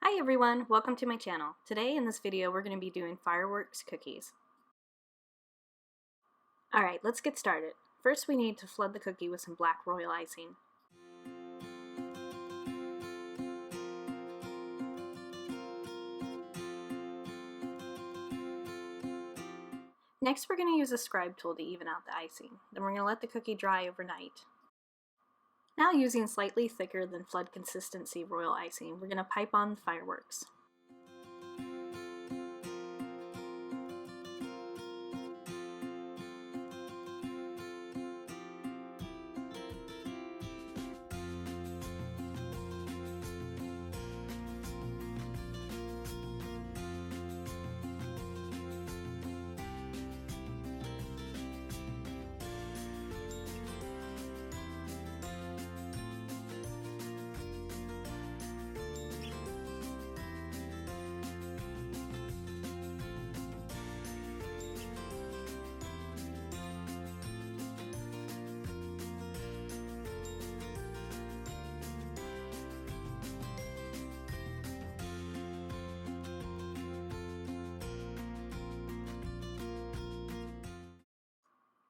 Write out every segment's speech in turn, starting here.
Hi everyone, welcome to my channel. Today in this video we're going to be doing fireworks cookies. Alright, let's get started. First we need to flood the cookie with some black royal icing. Next we're going to use a scribe tool to even out the icing. Then we're going to let the cookie dry overnight. Now using slightly thicker than flood consistency royal icing, we're going to pipe on the fireworks.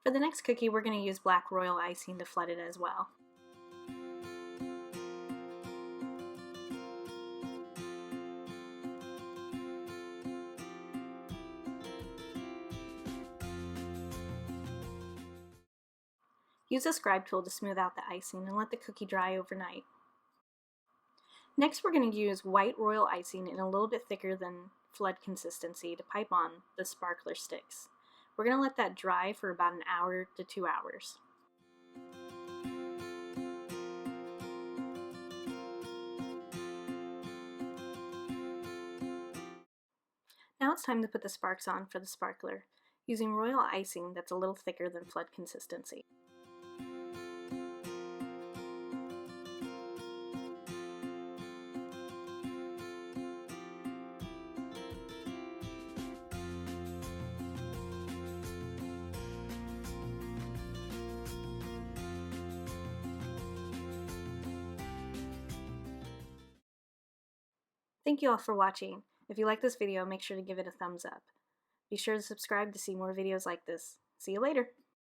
For the next cookie we're going to use black royal icing to flood it as well. Use a scribe tool to smooth out the icing and let the cookie dry overnight. Next we're going to use white royal icing in a little bit thicker than flood consistency to pipe on the sparkler sticks. We're going to let that dry for about an hour to 2 hours. Now it's time to put the sparks on for the sparkler, using royal icing that's a little thicker than flood consistency. Thank you all for watching. If you like this video, make sure to give it a thumbs up. Be sure to subscribe to see more videos like this. See you later!